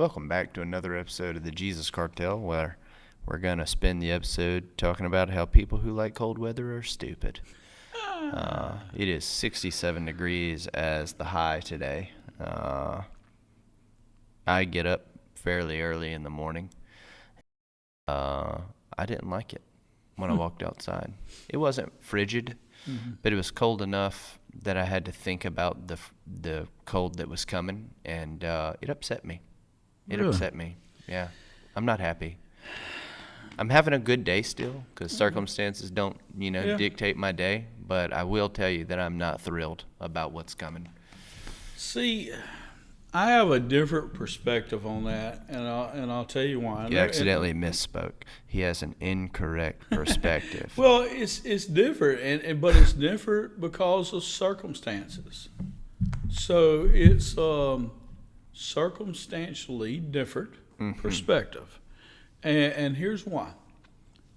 Welcome back to another episode of the Jesus Cartel, where we're going to spend the episode talking about how people who like cold weather are stupid. It is 67 degrees as the high today. I get up fairly early in the morning. I didn't like it when I walked outside. It wasn't frigid, but it was cold enough that I had to think about the cold that was coming, and it upset me. It upset me. Yeah. I'm not happy. I'm having a good day still because circumstances don't, dictate my day. But I will tell you that I'm not thrilled about what's coming. See, I have a different perspective on that, and I'll tell you why. You accidentally misspoke. He has an incorrect perspective. Well, it's different, but it's different because of circumstances. So it's circumstantially different perspective. And here's why.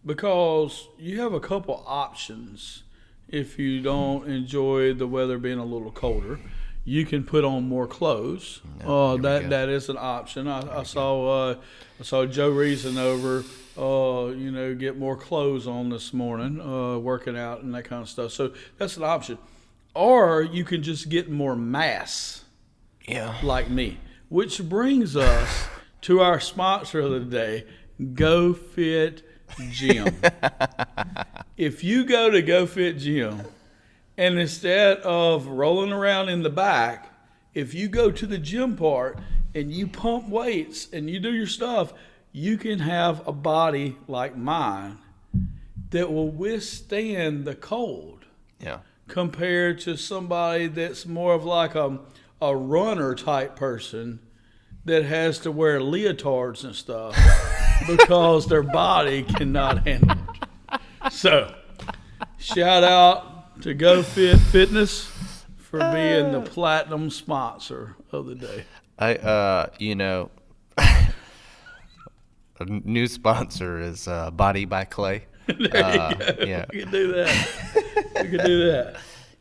Because you have a couple options if you don't enjoy the weather being a little colder. You can put on more clothes. That is an option. I saw Joe Reason over, get more clothes on this morning, working out and that kind of stuff. So that's an option. Or you can just get more mass. Yeah. Like me. Which brings us to our sponsor of the day, Go Fit Gym. If you go to Go Fit Gym, and instead of rolling around in the back, if you go to the gym part and you pump weights and you do your stuff, you can have a body like mine that will withstand the cold. Yeah. Compared to somebody that's more of like a runner type person that has to wear leotards and stuff because their body cannot handle it. So, shout out to Go Fit Fitness for being the platinum sponsor of the day. A new sponsor is Body by Clay. There you go. Yeah. We can do that. We can do that.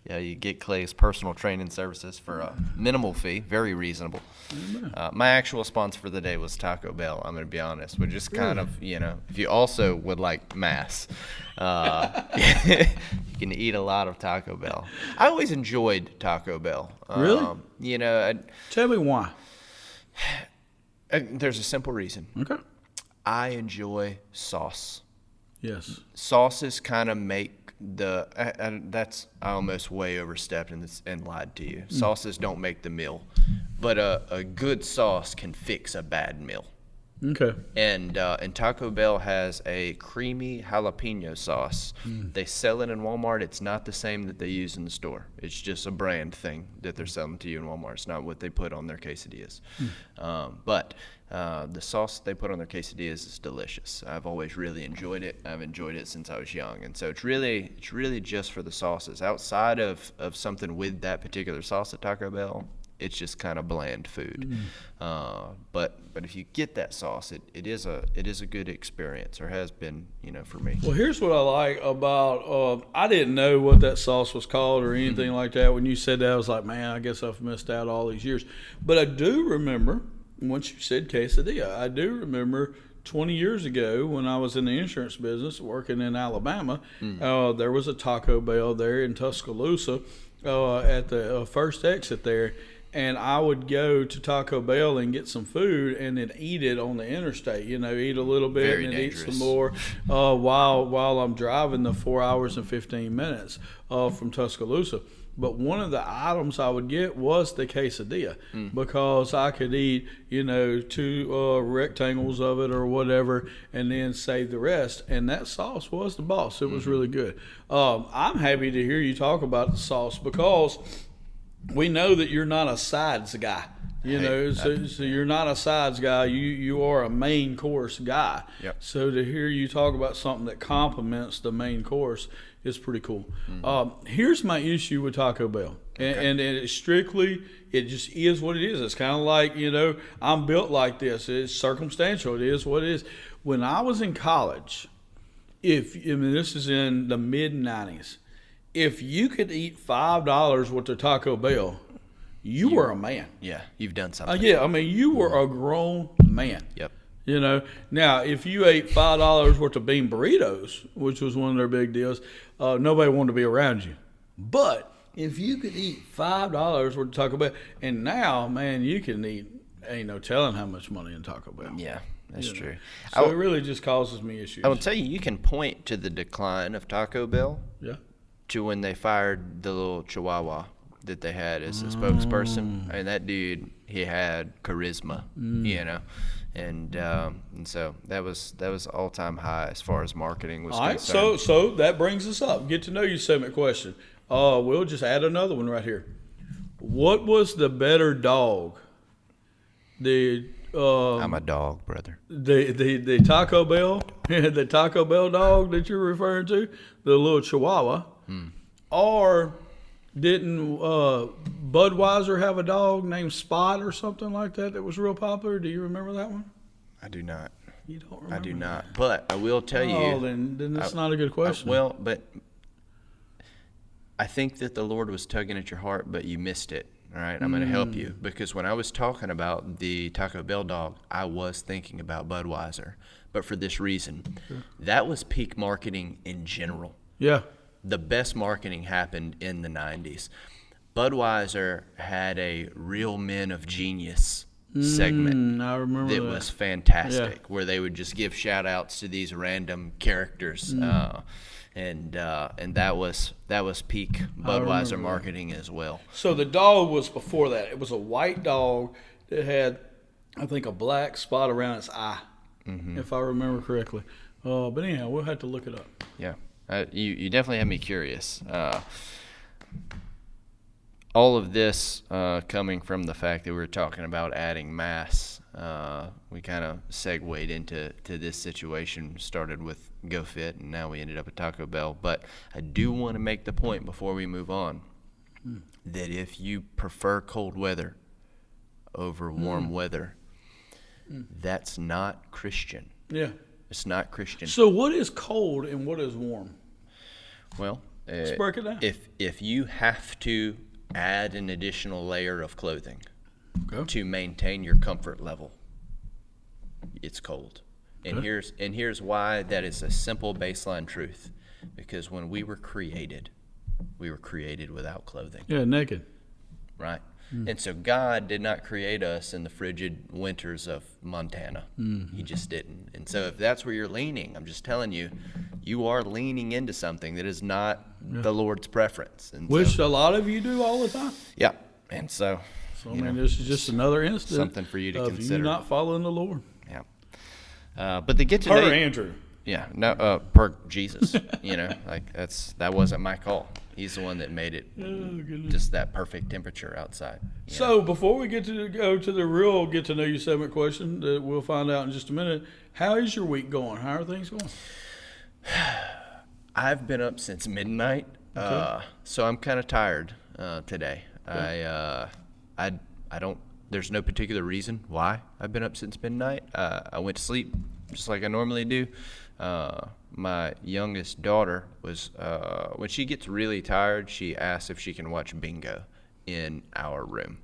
Yeah, you get Clay's personal training services for a minimal fee, very reasonable. My actual sponsor for the day was Taco Bell, I'm going to be honest, which is kind of, if you also would like mass, you can eat a lot of Taco Bell. I always enjoyed Taco Bell. Really? Tell me why. There's a simple reason. Okay. I enjoy sauce. Yes. Sauces kind of make I almost way overstepped and lied to you. Sauces don't make the meal, but a good sauce can fix a bad meal. Okay. And Taco Bell has a creamy jalapeno sauce. They sell it in Walmart. It's not the same that they use in the store. It's just a brand thing that they're selling to you in Walmart. It's not what they put on their quesadillas. But the sauce they put on their quesadillas is delicious. I've always really enjoyed it. I've enjoyed it since I was young. And so it's really just for the sauces. Outside of something with that particular sauce at Taco Bell, it's just kind of bland food. But if you get that sauce, it is a good experience, or has been, for me. Well, here's what I like about I didn't know what that sauce was called or anything like that. When you said that, I was like, man, I guess I've missed out all these years. But I do remember, once you said quesadilla, I do remember 20 years ago when I was in the insurance business working in Alabama, there was a Taco Bell there in Tuscaloosa at the first exit there. And I would go to Taco Bell and get some food and then eat it on the interstate. Eat a little bit Very and then eat dangerous. some more while I'm driving the 4 hours and 15 minutes from Tuscaloosa. But one of the items I would get was the quesadilla because I could eat, 2 rectangles of it or whatever and then save the rest. And that sauce was the boss. It was really good. I'm happy to hear you talk about the sauce because we know that you're not a sides guy. So you're not a sides guy. You are a main course guy. Yep. So to hear you talk about something that complements the main course is pretty cool. Here's my issue with Taco Bell, and it's strictly, it just is what it is. It's kind of like, I'm built like this. It's circumstantial. It is what it is. When I was in college, this is in the mid 90s, if you could eat $5 worth of Taco Bell, you were a man. Yeah, you've done something. Yeah, I mean, you were a grown man. Yep. You know, now if you ate $5 worth of bean burritos, which was one of their big deals, nobody wanted to be around you. But if you could eat $5 worth of Taco Bell, and now, man, you can eat, ain't no telling how much money in Taco Bell. Yeah, that's true. So it really just causes me issues. I will tell you, you can point to the decline of Taco Bell to when they fired the little Chihuahua that they had as a spokesperson. I mean, that dude, he had charisma, you know. And so that was all-time high as far as marketing was concerned. All right, so that brings us up. Get to know you segment question. We'll just add another one right here. What was the better dog? I'm a dog, brother. The Taco Bell, the Taco Bell dog that you're referring to, the little Chihuahua, or didn't Budweiser have a dog named Spot or something like that was real popular? Do you remember that one? I do not. You don't remember? I do not. But I will tell you. Oh, then that's not a good question. Well, but I think that the Lord was tugging at your heart, but you missed it. All right, I'm going to help you, because when I was talking about the Taco Bell dog, I was thinking about Budweiser, but for this reason. That was peak marketing in general. Yeah. The best marketing happened in the 90s. Budweiser had a Real Men of Genius segment. I remember that. Was fantastic, where they would just give shout outs to these random characters. And that was peak Budweiser marketing as well. So the dog was before that. It was a white dog that had, I think, a black spot around its eye, if I remember correctly. But anyhow, we'll have to look it up. Yeah, you definitely had me curious. All of this coming from the fact that we were talking about adding mass. We kind of segued into this situation, started with GoFit, and now we ended up at Taco Bell. But I do want to make the point before we move on that if you prefer cold weather over warm weather, that's not Christian. Yeah. It's not Christian. So what is cold and what is warm? Well, let's break it down. If you have to add an additional layer of clothing to maintain your comfort level, it's cold. And here's why that is a simple baseline truth. Because when we were created without clothing. Yeah, naked. Right? And so God did not create us in the frigid winters of Montana. He just didn't. And so if that's where you're leaning, I'm just telling you, you are leaning into something that is not the Lord's preference. And which a lot of you do all the time. Yeah. And so I mean, this is just another instance. Something for you to consider. You not following the Lord. Yeah. But the get to Per Andrew. Yeah. No, per Jesus. Like that wasn't my call. He's the one that made it just that perfect temperature outside. So before we go to the real get to know you segment question that we'll find out in just a minute, how is your week going? How are things going? I've been up since midnight, so I'm kind of tired today. Okay. I don't. There's no particular reason why I've been up since midnight. I went to sleep just like I normally do. My youngest daughter was, when she gets really tired, she asks if she can watch Bingo in our room,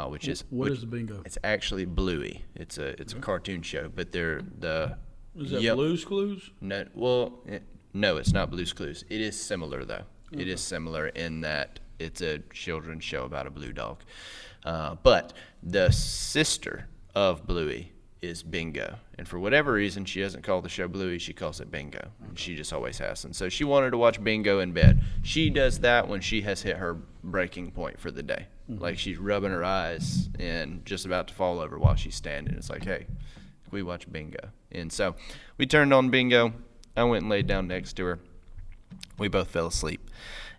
which is Bingo? It's actually Bluey. It's a cartoon show, but Is that Blue's Clues? No, it's not Blue's Clues. It is similar though. It is similar in that it's a children's show about a blue dog, but the sister of Bluey is Bingo. And for whatever reason, she doesn't call the show Bluey, she calls it Bingo. And she just always has. And so she wanted to watch Bingo in bed. She does that when she has hit her breaking point for the day. Like she's rubbing her eyes and just about to fall over while she's standing. It's like, hey, we watch Bingo. And so we turned on Bingo. I went and laid down next to her. We both fell asleep.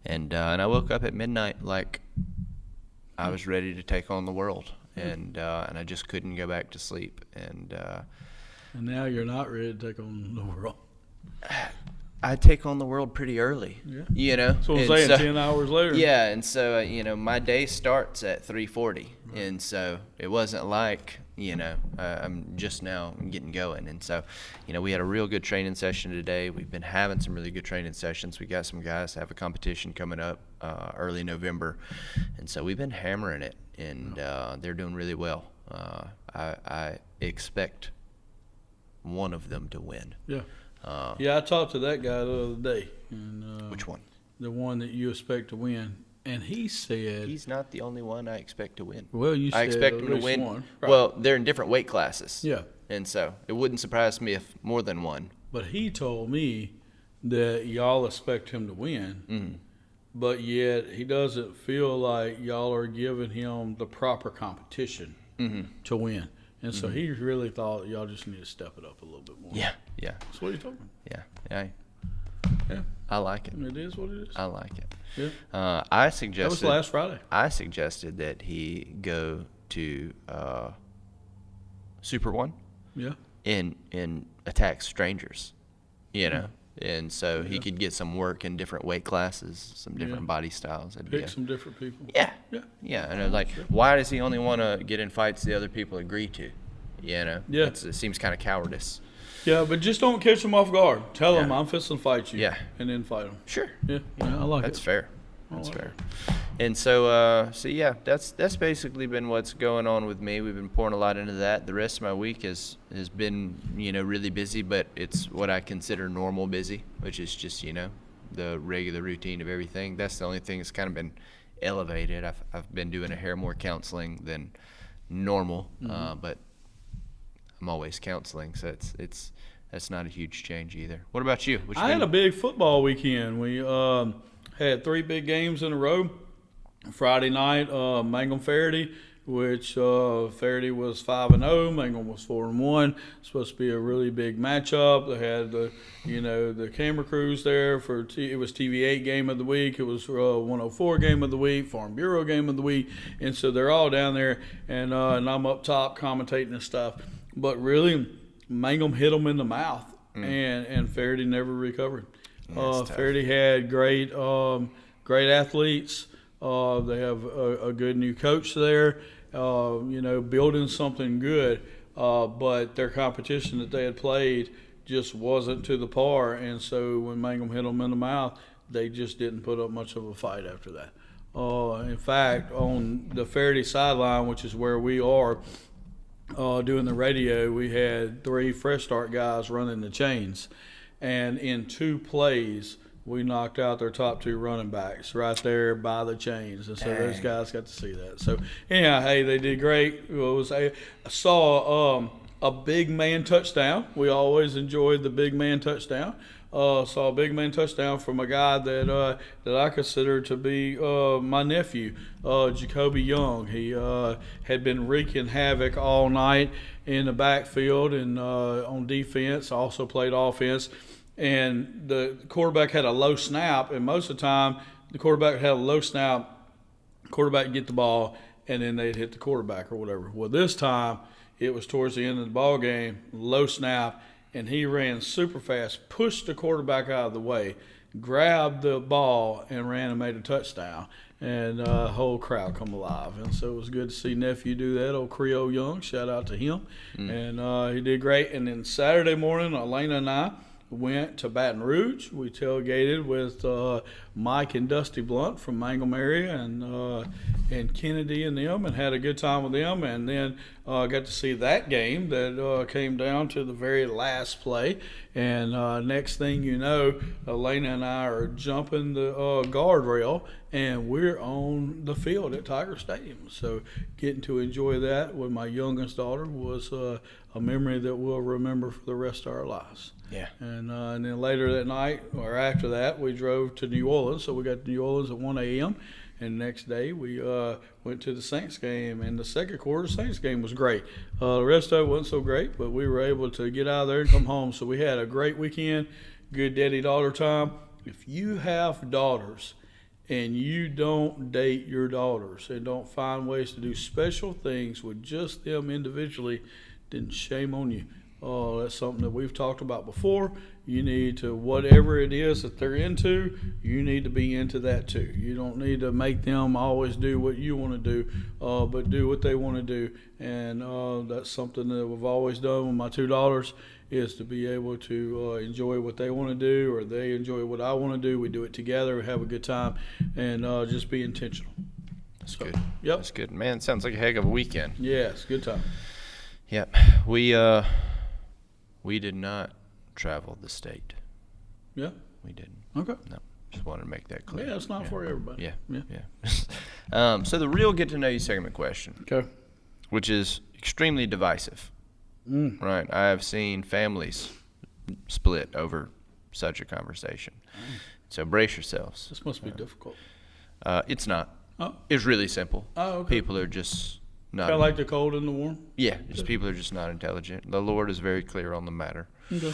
And I woke up at midnight like I was ready to take on the world. And I just couldn't go back to sleep. And now you're not ready to take on the world. I take on the world pretty early. Yeah. That's what I'm saying, 10 hours later. Yeah, and so, my day starts at 3:40. Right. And so it wasn't like I'm just now getting going. And so, we had a real good training session today. We've been having some really good training sessions. We got some guys that have a competition coming up early November. And so we've been hammering it, and they're doing really well. I expect one of them to win. Yeah. I talked to that guy the other day. And, which one? The one that you expect to win. And he said he's not the only one I expect to win. Well, you said I expect at him to least win. one. Right. Well, they're in different weight classes. Yeah. And so it wouldn't surprise me if more than one. But he told me that y'all expect him to win, but yet he doesn't feel like y'all are giving him the proper competition to win. And so he really thought y'all just need to step it up a little bit more. Yeah. That's what he told me. Yeah. I like it. It is what it is. I like it. Yeah. I That suggested was last Friday. I suggested that he go to Super One. Yeah. And attack strangers, and so he could get some work in different weight classes, some different body styles. Pick some different people. Yeah. And I was like, why does he only want to get in fights the other people agree to? It seems kind of cowardice. Yeah, but just don't catch them off guard. Tell them I'm fixing to fight you. Yeah. And then fight them. Sure. Yeah, I like That's it. fair. That's fair. And so, that's basically been what's going on with me. We've been pouring a lot into that. The rest of my week has been, really busy, but it's what I consider normal busy, which is just, the regular routine of everything. That's the only thing that's kind of been elevated. I've been doing a hair more counseling than normal, but I'm always counseling, so that's not a huge change either. What about you? I had a big football weekend. We had 3 big games in a row. Friday night, Mangum Faraday, which Faraday was 5-0, Mangum was 4-1. Supposed to be a really big matchup. They had the camera crews there for it was TV8 game of the week. It was 104 game of the week, Farm Bureau game of the week, and so they're all down there, and I'm up top commentating and stuff. But really, Mangum hit them in the mouth, and Faraday never recovered. Faraday had great athletes. They have a good new coach there, building something good. But their competition that they had played just wasn't to the par. And so when Mangum hit them in the mouth, they just didn't put up much of a fight after that. In fact, on the Faraday sideline, which is where we are doing the radio, we had 3 fresh start guys running the chains. And in 2 plays, we knocked out their top 2 running backs right there by the chains. And so those guys got to see that. So, anyhow, hey, they did great. I saw a big man touchdown. We always enjoyed the big man touchdown. Saw a big man touchdown from a guy that I consider to be my nephew, Jacoby Young. He had been wreaking havoc all night in the backfield and on defense. Also played offense. And the quarterback had a low snap, and most of the time the quarterback had a low snap, quarterback would get the ball, and then they'd hit the quarterback or whatever. Well, this time it was towards the end of the ball game, low snap, and he ran super fast, pushed the quarterback out of the way, grabbed the ball, and ran and made a touchdown. And the whole crowd come alive. And so it was good to see nephew do that, old Creole Young. Shout out to him. And he did great. And then Saturday morning, Elena and I went to Baton Rouge. We tailgated with Mike and Dusty Blunt from Mangum area and Kennedy and them, and had a good time with them. And then got to see that game that came down to the very last play. And next thing you know, Elena and I are jumping the guardrail, and we're on the field at Tiger Stadium. So getting to enjoy that with my youngest daughter was a memory that we'll remember for the rest of our lives. Yeah. And then later that night, or after that, we drove to New Orleans. So we got to New Orleans at 1 a.m. And the next day we went to the Saints game. And the second quarter Saints game was great. The rest of it wasn't so great, but we were able to get out of there and come home. So we had a great weekend, good daddy-daughter time. If you have daughters and you don't date your daughters and don't find ways to do special things with just them individually, then shame on you. That's something that we've talked about before. You need to, whatever it is that they're into, you need to be into that too. You don't need to make them always do what you want to do, but do what they want to do. And that's something that we've always done with my two daughters, is to be able to enjoy what they want to do, or they enjoy what I want to do. We do it together, we have a good time, and just be intentional. That's good. Yep. That's good. Man, it sounds like a heck of a weekend. Yes, good time. Yep. We did not travel the state. Yeah. We didn't. Okay. No. Just wanted to make that clear. Yeah, it's not for everybody. Yeah. So the real get to know you segment question. Okay. Which is extremely divisive. Right. I have seen families split over such a conversation. So brace yourselves. This must be difficult. It's not. Oh. It's really simple. Oh, okay. People are just not. Kind of like the cold and the warm? Yeah, just people are just not intelligent. The Lord is very clear on the matter. Okay.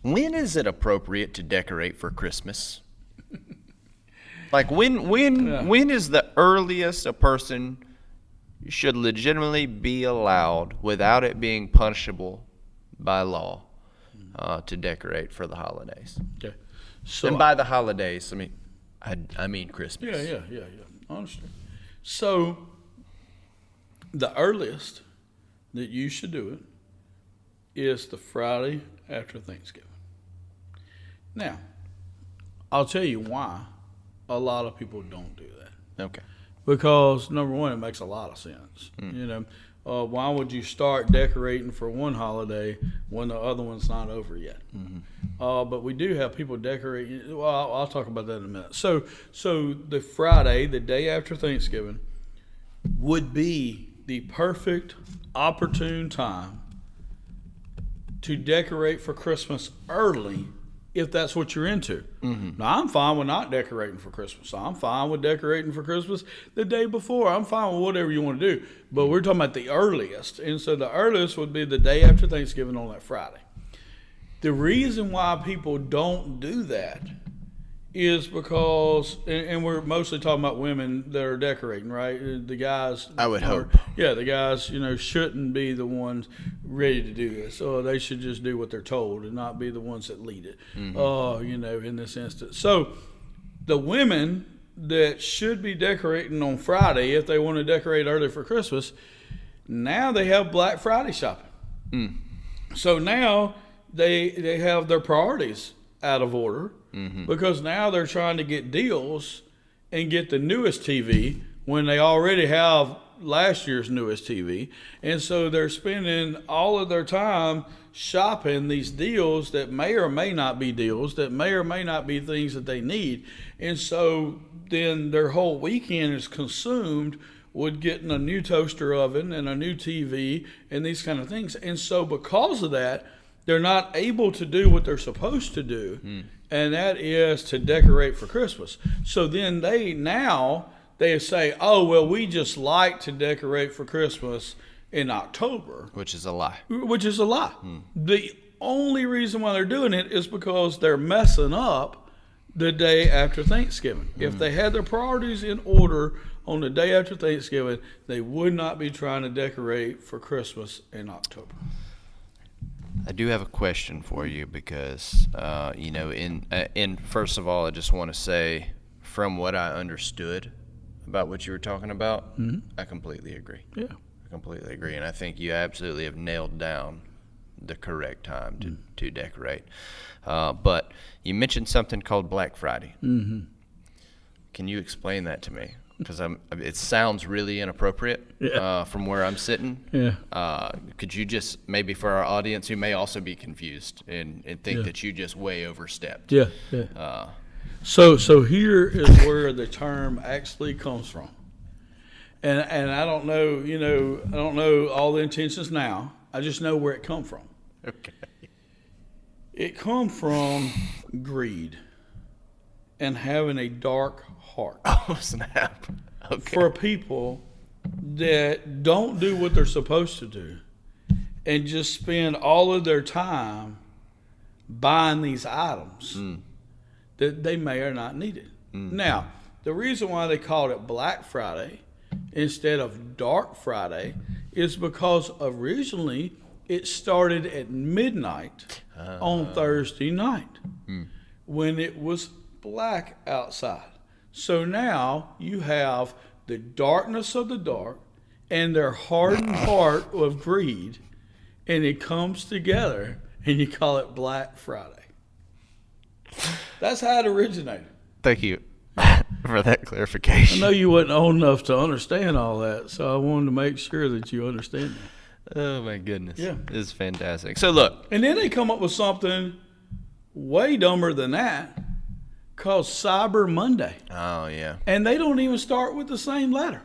When is it appropriate to decorate for Christmas? Like when is the earliest a person should legitimately be allowed, without it being punishable by law, to decorate for the holidays? Okay. So And by the holidays, I mean Christmas. Yeah. I understand. So the earliest that you should do it is the Friday after Thanksgiving. Now, I'll tell you why a lot of people don't do that. Okay. Because, number one, it makes a lot of sense. You know, why would you start decorating for one holiday when the other one's not over yet? But we do have people decorating. Well, I'll talk about that in a minute. So the Friday, the day after Thanksgiving, would be the perfect, opportune time to decorate for Christmas early, if that's what you're into. Now, I'm fine with not decorating for Christmas. I'm fine with decorating for Christmas the day before. I'm fine with whatever you want to do. But we're talking about the earliest. And so the earliest would be the day after Thanksgiving on that Friday. The reason why people don't do that is because, and we're mostly talking about women that are decorating, right? The guys, I would hope. Yeah, the guys, shouldn't be the ones ready to do this. They should just do what they're told and not be the ones that lead it, in this instance. So the women that should be decorating on Friday, if they want to decorate early for Christmas, now they have Black Friday shopping. So now they have their priorities out of order. Because now they're trying to get deals and get the newest TV when they already have last year's newest TV. And so they're spending all of their time shopping these deals that may or may not be deals, that may or may not be things that they need. And so then their whole weekend is consumed with getting a new toaster oven and a new TV and these kind of things. And so because of that, they're not able to do what they're supposed to do, and that is to decorate for Christmas. So then they say, oh, well, we just like to decorate for Christmas in October. Which is a lie. The only reason why they're doing it is because they're messing up the day after Thanksgiving. If they had their priorities in order on the day after Thanksgiving, they would not be trying to decorate for Christmas in October. I do have a question for you because, in first of all, I just want to say, from what I understood about what you were talking about, I completely agree. Yeah. I completely agree. And I think you absolutely have nailed down the correct time to decorate. But you mentioned something called Black Friday. Can you explain that to me? Because it sounds really inappropriate from where I'm sitting. Yeah. Could you just, maybe for our audience who may also be confused and think that you just way overstepped. Yeah. So here is where the term actually comes from. And I don't know, I don't know all the intentions now. I just know where it come from. Okay. It come from greed and having a dark heart. Oh, snap. Okay. For people that don't do what they're supposed to do and just spend all of their time buying these items that they may or not needed. Now, the reason why they called it Black Friday instead of Dark Friday is because originally it started at midnight on Thursday night when it was black outside. So now you have the darkness of the dark and their hardened heart of greed, and it comes together, and you call it Black Friday. That's how it originated. Thank you for that I clarification. know you wasn't old enough to understand all that, so I wanted to make sure that you understand that. Oh my goodness. Yeah. This is fantastic. So look, And then they come up with something way dumber than that called Cyber Monday. oh yeah, And they don't even start with the same letter.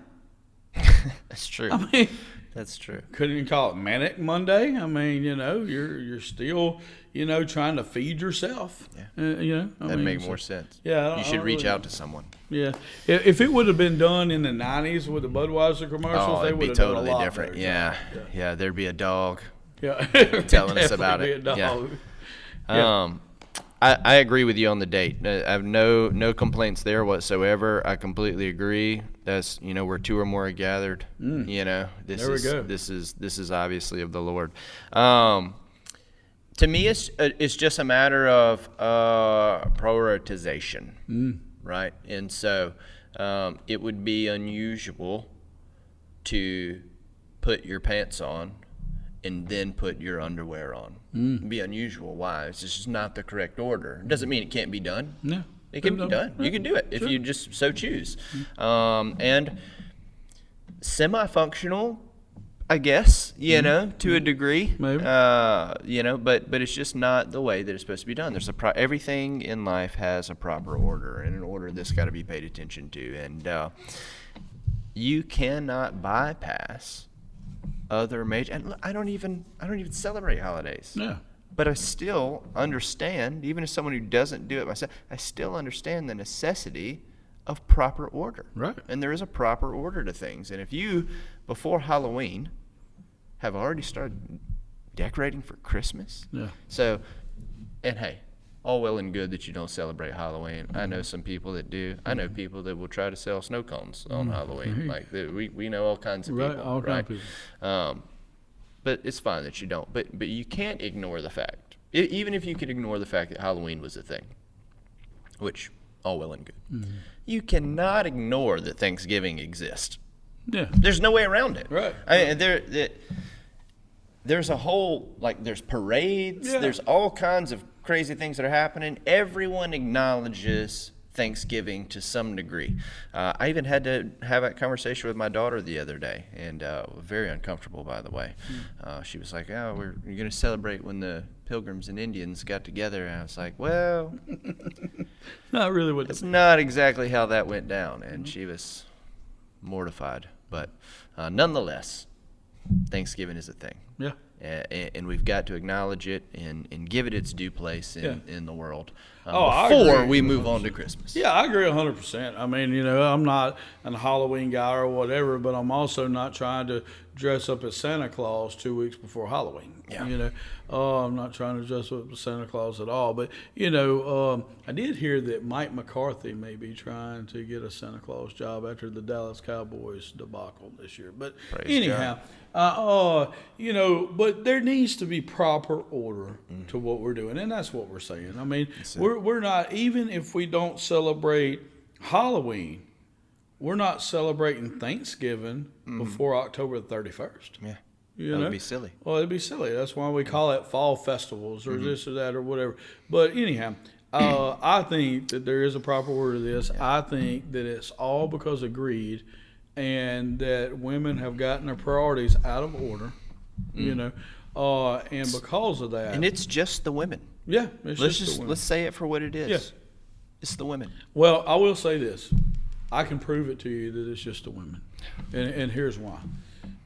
that's true. I mean, That's true. couldn't you call it Manic Monday? I mean, you're still, trying to feed yourself. Yeah. I That'd mean, make so- more sense. Yeah, You should reach out to someone. Yeah, if it would have been done in the '90s with the Budweiser commercials, Oh, they it'd would be have done a totally lot different. better Yeah. job. Yeah. There'd be a dog. Yeah, Telling us about Definitely it. be a Yeah. dog. Yeah. I agree with you on the date. I have no complaints there whatsoever. I completely agree. That's where two or more are gathered. This There we is go. this is obviously of the Lord. To me, it's just a matter of prioritization, right? And so it would be unusual to put your pants on and then put your underwear on. It'd be unusual. Why? It's just not the correct order. It doesn't mean it can't be done. No, It can be done. You can do it if you just so choose. And semi-functional, I guess, to a degree. Maybe. But it's just not the way that it's supposed to be done. There's everything in life has a proper order, and an order that's got to be paid attention to. And you cannot bypass other major. And look, I don't even celebrate holidays. Yeah. But I still understand, even as someone who doesn't do it myself, I still understand the necessity of proper order. Right. And there is a proper order to things. And if you, before Halloween, have already started decorating for Christmas. Yeah. So, and hey, all well and good that you don't celebrate Halloween. I know some people that do. I know people that will try to sell snow cones on Halloween. Like we know all kinds of people. Right, all kinds of people. But it's fine that you don't. But you can't ignore the fact, even if you could ignore the fact that Halloween was a thing, which all well and good. You cannot ignore that Thanksgiving exists. Yeah. There's no way around it. Right. There's a whole, there's parades. Yeah. There's all kinds of crazy things that are happening. Everyone acknowledges Thanksgiving to some degree. I even had to have that conversation with my daughter the other day, and very uncomfortable, by the way. She was like, "Oh, you're going to celebrate when the Pilgrims and Indians got together," and I was like, "Well, Not really what it's not exactly how that went down," and she was mortified. But nonetheless, Thanksgiving is a thing. Yeah. And we've got to acknowledge it and give it its due place in the world I before agree. we move on to Christmas. Yeah, I agree 100%. I mean, I'm not a Halloween guy or whatever, but I'm also not trying to dress up as Santa Claus 2 weeks before Halloween. Yeah. I'm not trying to dress up as Santa Claus at all. But, I did hear that Mike McCarthy may be trying to get a Santa Claus job after the Dallas Cowboys debacle this year. But Praise anyhow, but there needs to be proper order to what we're doing, and that's what we're saying. I mean, we're not, even if we don't celebrate Halloween, we're not celebrating Thanksgiving before October the 31st. Yeah. That would be silly. Well, it'd be silly. That's why we call it fall festivals or this or that or whatever. But anyhow, I think that there is a proper order to this. I think that it's all because of greed, and that women have gotten their priorities out of order, and because of that. And it's just the women. Yeah, it's Let's just the women. let's say it for what it is. Yeah. It's the women. Well, I will say this. I can prove it to you that it's just the women. And here's why.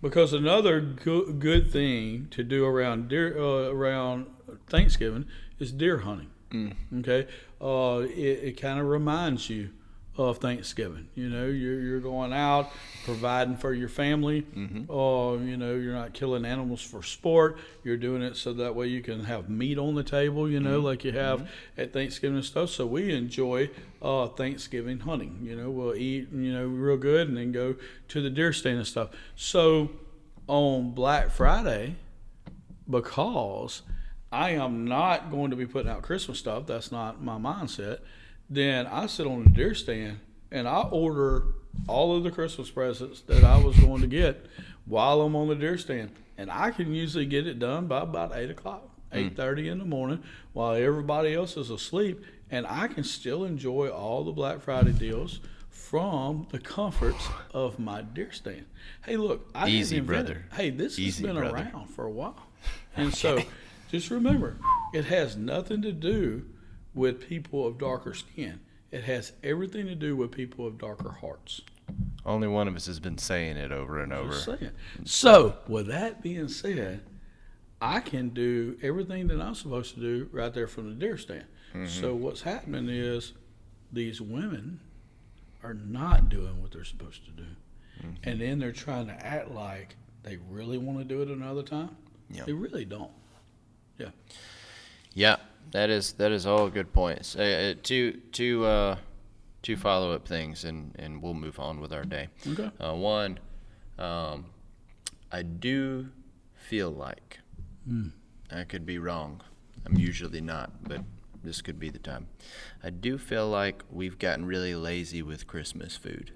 Because another good thing to do around Thanksgiving is deer hunting. Okay? It kind of reminds you of Thanksgiving. You're going out, providing for your family. You're not killing animals for sport. You're doing it so that way you can have meat on the table, like you have at Thanksgiving and stuff. So we enjoy Thanksgiving hunting. We'll eat, real good and then go to the deer stand and stuff. So on Black Friday, because I am not going to be putting out Christmas stuff. That's not my mindset. Then I sit on the deer stand and I order all of the Christmas presents that I was going to get while I'm on the deer stand. And I can usually get it done by about 8 o'clock, 8:30 in the morning while everybody else is asleep. And I can still enjoy all the Black Friday deals from the comforts of my deer stand. Hey, look, I Easy, didn't invent brother. it. Hey, this Easy, has been brother. around for a while. And so just remember, it has nothing to do with people of darker skin. It has everything to do with people of darker hearts. Only one of us has been saying it over and over. Just saying. So, with that being said, I can do everything that I'm supposed to do right there from the deer stand. So what's happening is these women are not doing what they're supposed to do. And then they're trying to act like they really want to do it another time. Yeah. They really don't. Yeah. Yeah, that is all good points. Two follow-up things, and we'll move on with our day. Okay. One, I do feel like, I could be wrong, I'm usually not, but this could be the time. I do feel like we've gotten really lazy with Christmas food.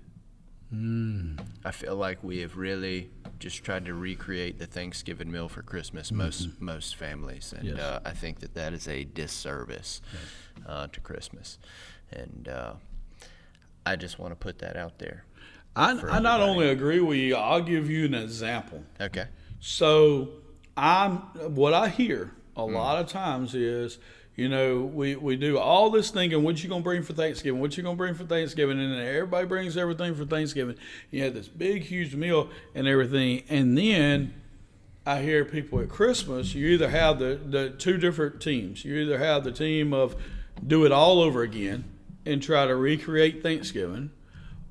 I feel like we have really just tried to recreate the Thanksgiving meal for Christmas, most families, and Yes. I think that is a disservice to Christmas, and I just want to put that out there. I not everybody. only agree with you, I'll give you an example. Okay. So what I hear a lot of times is, we do all this thinking, what you going to bring for Thanksgiving? What you going to bring for Thanksgiving? And then everybody brings everything for Thanksgiving. You have this big, huge meal and everything. And then I hear people at Christmas, you either have the two different teams. You either have the team of do it all over again and try to recreate Thanksgiving,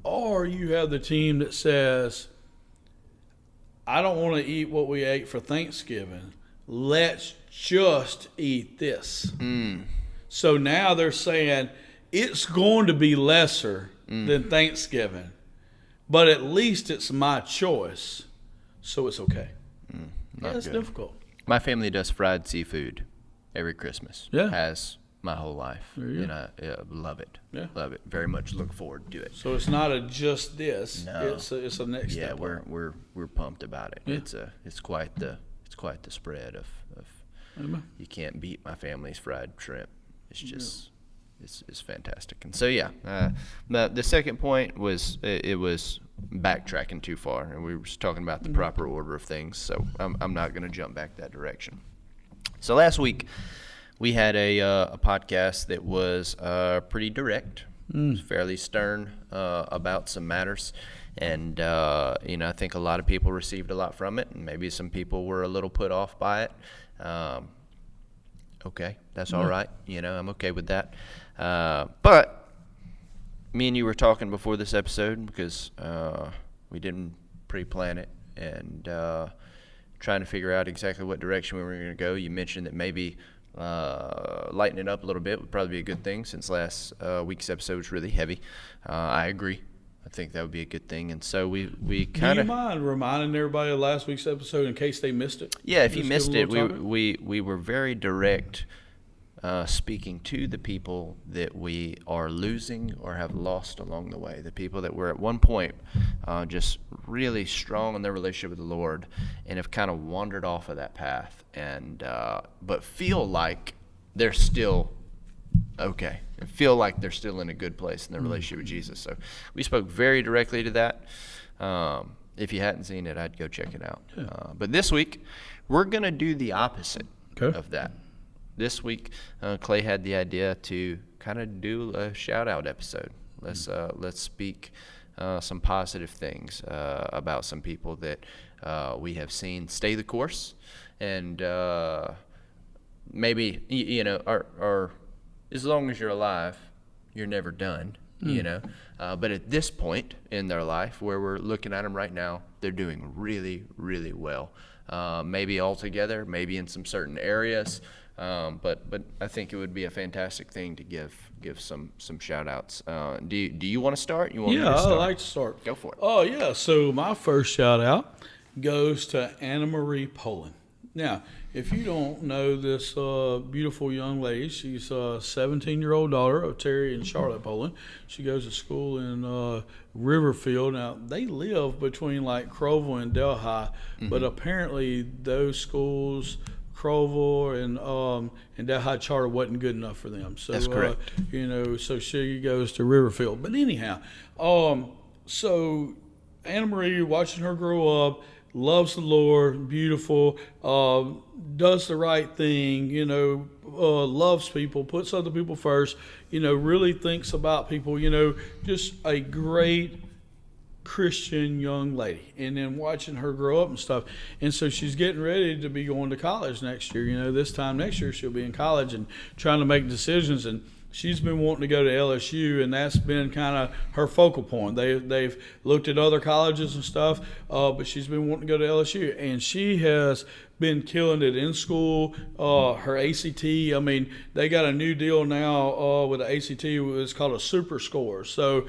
or you have the team that says, I don't want to eat what we ate for Thanksgiving. Let's just eat this. So now they're saying it's going to be lesser than Thanksgiving, but at least it's my choice, so it's okay. Not It's good. difficult. My family does fried seafood every Christmas. Yeah. Has my whole life. There you And I love it. Yeah. Love it. Very much look forward to it. So it's not a just this. No. It's a next Yeah, step. we're pumped about it. Yeah. It's quite the spread of Amen. you can't beat my family's fried shrimp. It's just it's fantastic. And so the second point was it was backtracking too far, and we were just talking about the proper order of things. So I'm not going to jump back that direction. So last week we had a podcast that was pretty direct, fairly stern about some matters. And, I think a lot of people received a lot from it, and maybe some people were a little put off by it. Okay, that's all right. I'm okay with that. But me and you were talking before this episode because we didn't pre-plan it and trying to figure out exactly what direction we were going to go. You mentioned that maybe lightening it up a little bit would probably be a good thing since last week's episode was really heavy. I agree. I think that would be a good thing. And so we kind Do of... you mind reminding everybody of last week's episode in case they missed it? Yeah, if you Just missed give it, a little topic? we were very direct speaking to the people that we are losing or have lost along the way, the people that were at one point just really strong in their relationship with the Lord and have kind of wandered off of that path, and but feel like they're still okay and feel like they're still in a good place in their relationship with Jesus. So we spoke very directly to that. If you hadn't seen it, I'd go check it out. Yeah. But this week, we're going to do the opposite Okay. of that. This week, Clay had the idea to kind of do a shout-out episode. Let's speak some positive things about some people that we have seen stay the course, and maybe are as long as you're alive, you're never done. But at this point in their life, where we're looking at them right now, they're doing really, really well. Maybe all together, maybe in some certain areas. But I think it would be a fantastic thing to give some shout outs. Do you want to start? You want me to Yeah, start? I'd like to start. Go for it. Oh, yeah. So my first shout out goes to Anna Marie Poland. Now, if you don't know this beautiful young lady, she's a 17-year-old daughter of Terry and Charlotte Poland. She goes to school in Riverfield. Now, they live between like Crowell and Delhi, but apparently those schools, Crowell and Delhi Charter, wasn't good enough for them. So, that's correct. So she goes to Riverfield. But anyhow, so Anna Marie, watching her grow up, loves the Lord, beautiful, does the right thing, loves people, puts other people first, really thinks about people, just a great Christian young lady. And then watching her grow up and stuff. And so she's getting ready to be going to college next year. This time next year she'll be in college and trying to make decisions. And she's been wanting to go to LSU, and that's been kind of her focal point. They've looked at other colleges and stuff, but she's been wanting to go to LSU, and she has been killing it in school. Her ACT, they got a new deal now with the ACT. It's called a super score. So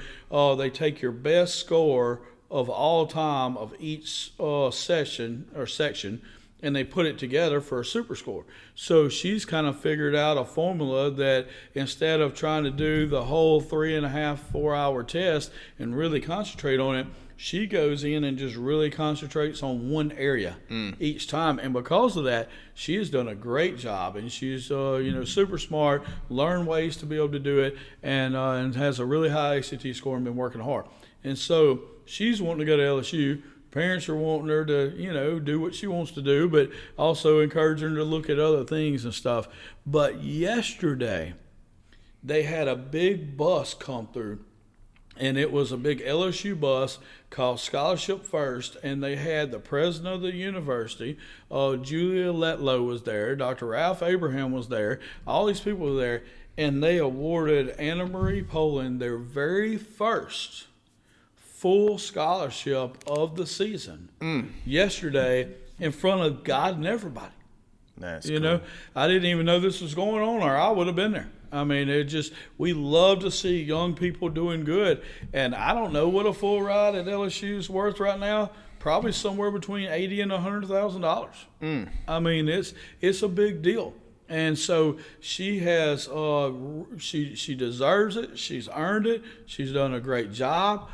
they take your best score of all time of each session or section, and they put it together for a super score. So she's kind of figured out a formula that instead of trying to do the whole 3.5, 4 hour test and really concentrate on it, she goes in and just really concentrates on one area each time. And because of that, she has done a great job. And she's, super smart, learned ways to be able to do it, and has a really high ACT score and been working hard. And so she's wanting to go to LSU. Parents are wanting her to, do what she wants to do, but also encouraging her to look at other things and stuff. But yesterday, they had a big bus come through, and it was a big LSU bus called Scholarship First, and they had the president of the university, Julia Letlow was there, Dr. Ralph Abraham was there, all these people were there, and they awarded Anna Marie Poland their very first full scholarship of the season yesterday in front of God and everybody. That's cool. I didn't even know this was going on, or I would have been there. We love to see young people doing good, and I don't know what a full ride at LSU is worth right now. Probably somewhere between $80,000 and $100,000. It's a big deal. And so she has, she deserves it. She's earned it. She's done a great job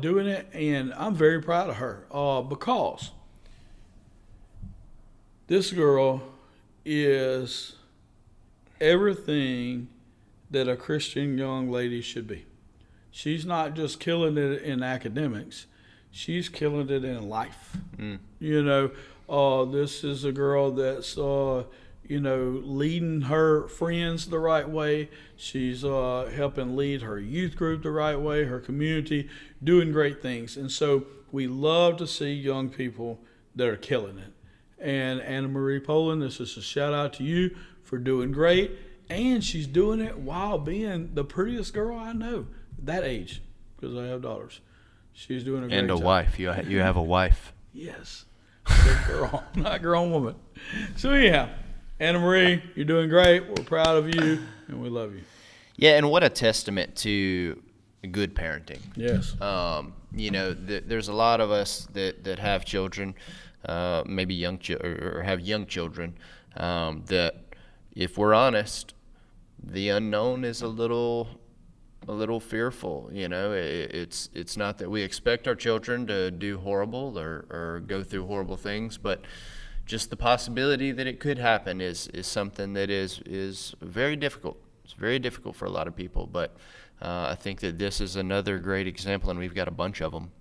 doing it, and I'm very proud of her because this girl is everything that a Christian young lady should be. She's not just killing it in academics, she's killing it in life. This is a girl that's leading her friends the right way. She's helping lead her youth group the right way, her community, doing great things. And so we love to see young people that are killing it. And Anna Marie Poland, this is a shout out to you for doing great. And she's doing it while being the prettiest girl I know, that age, because I have daughters. She's doing a great job. And a wife. You have a wife. Yes. Big girl, not grown woman. So anyhow, Anna Marie, you're doing great. We're proud of you, and we love you. Yeah, and what a testament to good parenting. Yes. There's a lot of us that have children, maybe or have young children, that if we're honest, the unknown is a little fearful. It's not that we expect our children to do horrible or go through horrible things, but just the possibility that it could happen is something that is very difficult. It's very difficult for a lot of people, but I think that this is another great example, and we've got a bunch of them.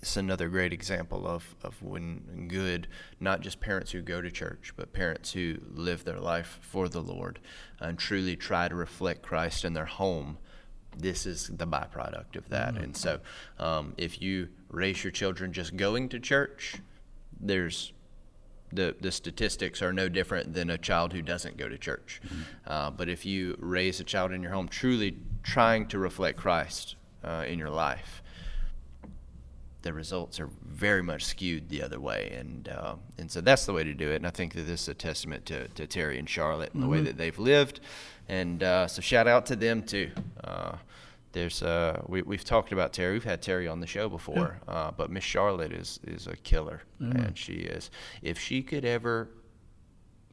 It's another great example of when good, not just parents who go to church, but parents who live their life for the Lord and truly try to reflect Christ in their home. This is the byproduct of that. Mm-hmm. And so if you raise your children just going to church, there's the statistics are no different than a child who doesn't go to church. Mm-hmm. But if you raise a child in your home truly trying to reflect Christ in your life, the results are very much skewed the other way, and so that's the way to do it. And I think that this is a testament to Terry and Charlotte and the way that they've lived, and so shout out to them too. there's we've talked about Terry. We've had Terry on the show before, but Miss Charlotte is a killer, and she is. If she could ever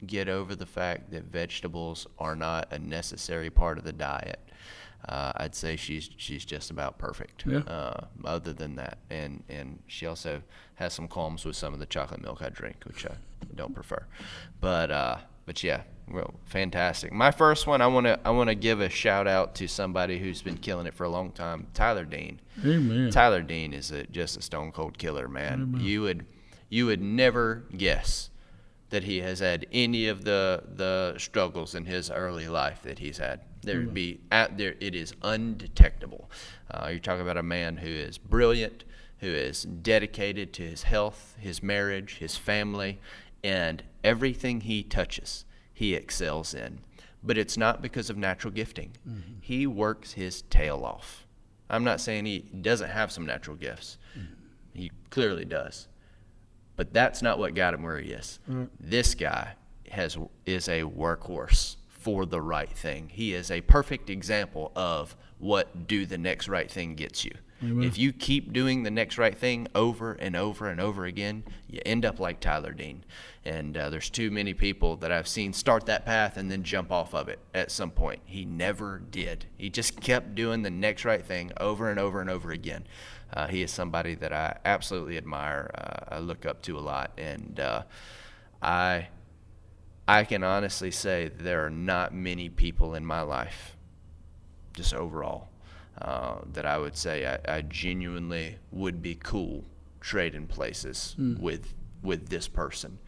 get over the fact that vegetables are not a necessary part of the diet, I'd say she's just about perfect. Other than that, and she also has some qualms with some of the chocolate milk I drink, which I don't prefer. But yeah, well, fantastic. My first one, I want to give a shout out to somebody who's been killing it for a long time, Tyler Dean. Amen. Tyler Dean is just a stone cold killer, man. Amen. You would never guess that he has had any of the struggles in his early life that he's had. There'd be out there, it is undetectable. You're talking about a man who is brilliant, who is dedicated to his health, his marriage, his family, and everything he touches, he excels in. But it's not because of natural gifting. Mm-hmm. He works his tail off. I'm not saying he doesn't have some natural gifts. Mm-hmm. He clearly does. But that's not what got him where he is. Mm-hmm. This guy is a workhorse for the right thing. He is a perfect example of what do the next right thing gets you. Amen. If you keep doing the next right thing over and over and over again, you end up like Tyler Dean. And there's too many people that I've seen start that path and then jump off of it at some point. He never did. He just kept doing the next right thing over and over and over again. He is somebody that I absolutely admire. I look up to a lot. And I can honestly say there are not many people in my life, just overall, that I would say I genuinely would be cool trading places with this person.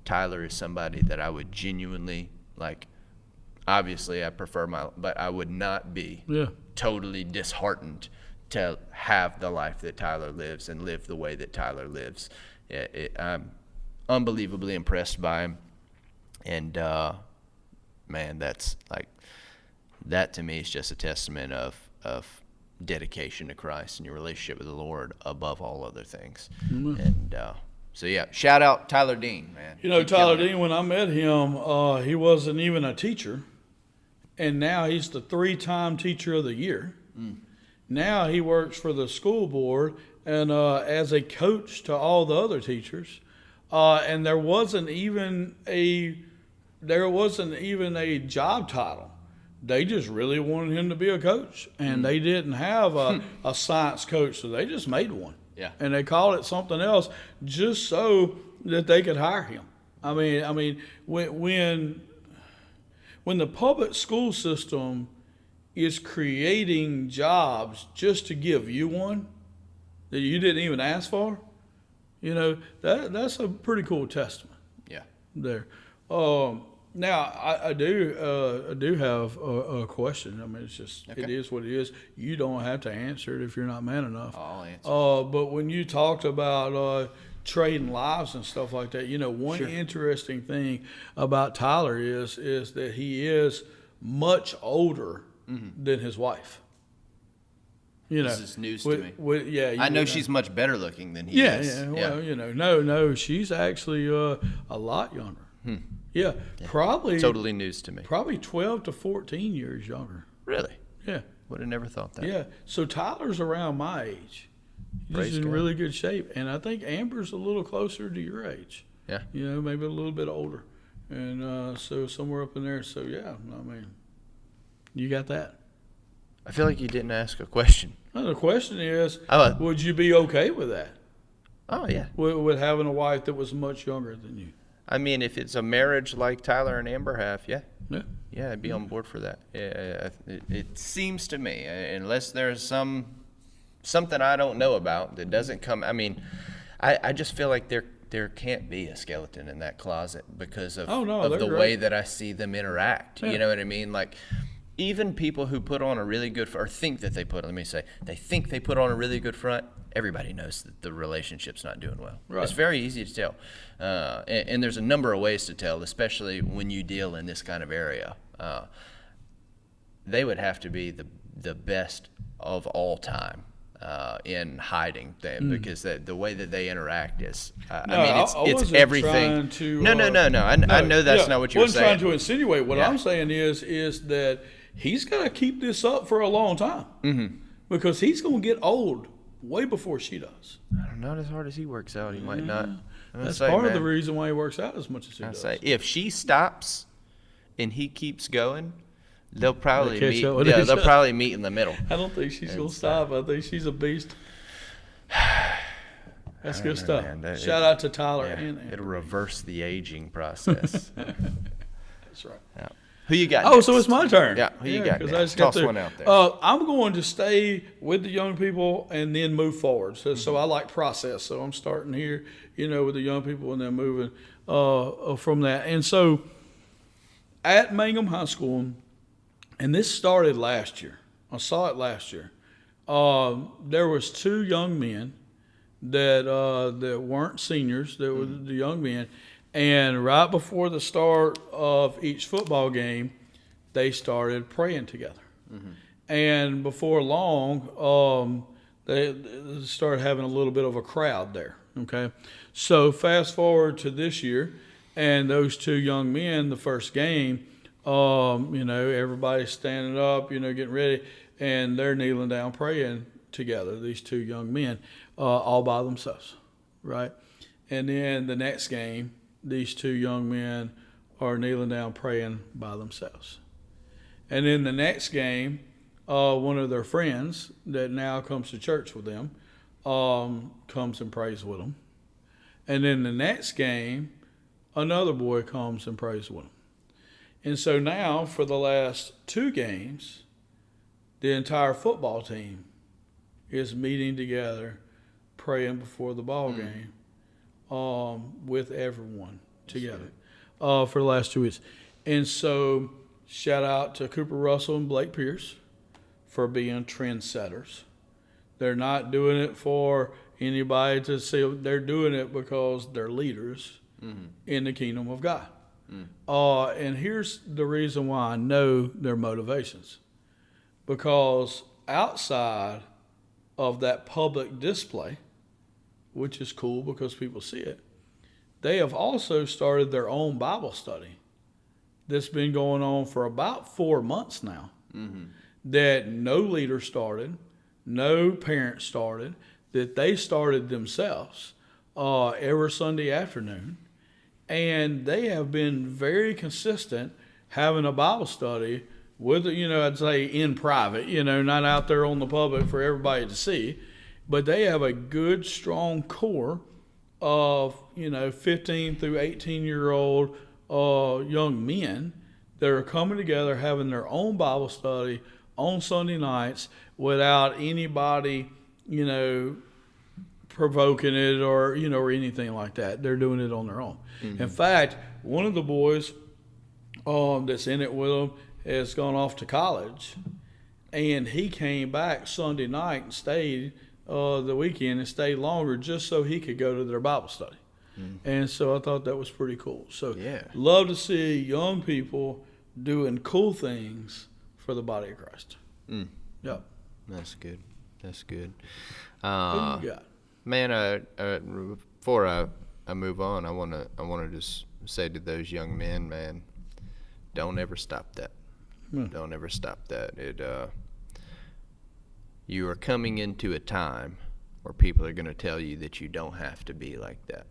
Tyler is somebody that I would genuinely like. Obviously, I prefer but I would not be totally disheartened to have the life that Tyler lives and live the way that Tyler lives. I'm unbelievably impressed by him, and man, that's like that to me is just a testament of dedication to Christ and your relationship with the Lord above all other things. Mm-hmm. And so yeah, shout out Tyler Dean, man. You know, keep Tyler Dean, when I met him, he wasn't even a teacher, and now he's the 3-time teacher of the year. Now he works for the school board and as a coach to all the other teachers, and there wasn't even a job title. They just really wanted him to be a coach, and they didn't have a science coach, so they just made one. Yeah. And they called it something else just so that they could hire him. I mean, when the public school system is creating jobs just to give you one that you didn't even ask for, you know, that's a pretty cool testament. Yeah. There. Now, I do have a question. I mean, it's just, It is what it is. You don't have to answer it if you're not man enough. I'll answer. But when you talked about trading lives and stuff like that, you know, one interesting thing about Tyler is that he is much older than his wife. You know, this is news to me. I know she's much better looking than he is. Yeah, well, you know, no, she's actually a lot younger. Yeah, probably totally news to me. Probably 12 to 14 years younger. Really? Yeah. Would have never thought that. Yeah. So Tyler's around my age. He's in really good shape, and I think Amber's a little closer to your age. Yeah. You know, maybe a little bit older, and so somewhere up in there. So yeah, I mean, you got that. I feel like you didn't ask a question. No, the question is, would you be okay with that? Oh yeah. With having a wife that was much younger than you. I mean, if it's a marriage like Tyler and Amber have, yeah, I'd be on board for that. Yeah, it seems to me, unless there's something I don't know about that doesn't come. I mean, I just feel like there can't be a skeleton in that closet because of the way that I see them interact. Yeah. You know what I mean? Like, even people who put on a really good or think that they put on a really good front. Everybody knows that the relationship's not doing well. Right. It's very easy to tell. And there's a number of ways to tell, especially when you deal in this kind of area. They would have to be the best of all time in hiding them because the way that they interact is, it's everything. To, no. I know that's not what you were saying. I wasn't trying to insinuate. What I'm saying is that he's got to keep this up for a long time because he's going to get old way before she does. Not as hard as he works out. He might not. That's part of the reason why he works out as much as he does. Say, if she stops and he keeps going, they'll probably meet. They'll probably meet in the middle. I don't think she's going to stop. I think she's a beast. That's good stuff. Shout out to Tyler. Yeah, it'll reverse the aging process. That's right. Yeah. Who you got? Oh, next? So it's my turn. Yeah. Who you got? Toss one out there. I'm going to stay with the young people and then move forward. So I like process. So I'm starting here, with the young people and then moving from that. And so at Mangum High School, and this started last year. I saw it last year. There was 2 young men that weren't seniors. That were the young men. And right before the start of each football game, they started praying together. And before long, they started having a little bit of a crowd there. Okay, so fast forward to this year, and those 2 young men, the first game, everybody's standing up, getting ready, and they're kneeling down praying together. These 2 young men, all by themselves, right? And then the next game, these 2 young men are kneeling down praying by themselves. And in the next game, one of their friends that now comes to church with them comes and prays with them. And then the next game, another boy comes and prays with them. And so now for the last 2 games, the entire football team is meeting together, praying before the ball game. With everyone together for the last 2 weeks. And so shout out to Cooper Russell and Blake Pierce for being trendsetters. They're not doing it for anybody to see. They're doing it because they're leaders in the kingdom of God. And here's the reason why I know their motivations. Because outside of that public display, which is cool because people see it, they have also started their own Bible study that's been going on for about 4 months now, that no leader started, no parent started, that they started themselves every Sunday afternoon. And they have been very consistent having a Bible study with, I'd say in private, not out there on the public for everybody to see. But they have a good, strong core of, 15 through 18-year-old young men that are coming together, having their own Bible study on Sunday nights without anybody, provoking it or anything like that. They're doing it on their own. In fact, one of the boys that's in it with them has gone off to college, and he came back Sunday night and stayed the weekend and stayed longer just so he could go to their Bible study. And so I thought that was pretty cool. So love to see young people doing cool things for the body of Christ. Yep. That's good. Who you got? Man, before I move on, I want to just say to those young men, man, don't ever stop that. Don't ever stop that. You are coming into a time where people are going to tell you that you don't have to be like that.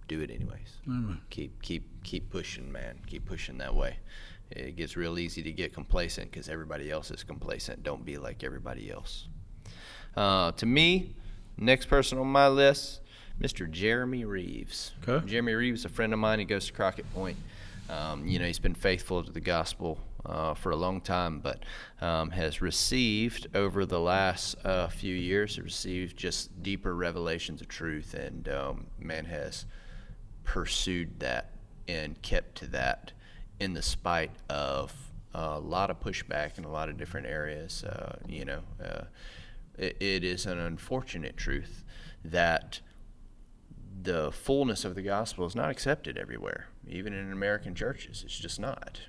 Do it anyways. Keep pushing, man. Keep pushing that way. It gets real easy to get complacent because everybody else is complacent. Don't be like everybody else. To me, next person on my list, Mr. Jeremy Reeves. Okay. Jeremy Reeves, a friend of mine. He goes to Crockett Point. He's been faithful to the gospel for a long time, but has received over the last few years, received just deeper revelations of truth, and man has pursued that and kept to that in the spite of a lot of pushback in a lot of different areas. It is an unfortunate truth that the fullness of the gospel is not accepted everywhere, even in American churches. It's just not.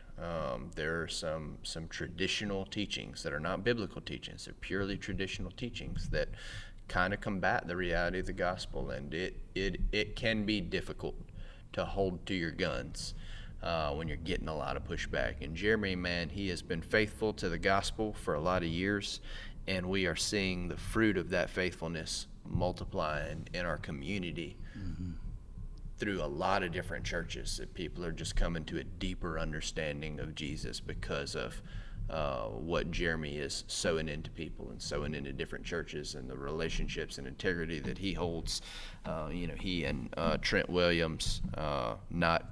There are some traditional teachings that are not biblical teachings. They're purely traditional teachings that kind of combat the reality of the gospel, and it can be difficult to hold to your guns when you're getting a lot of pushback. And Jeremy, man, he has been faithful to the gospel for a lot of years, and we are seeing the fruit of that faithfulness multiplying in our community through a lot of different churches. That people are just coming to a deeper understanding of Jesus because of what Jeremy is sowing into people and sowing into different churches, and the relationships and integrity that he holds. He and Trent Williams, not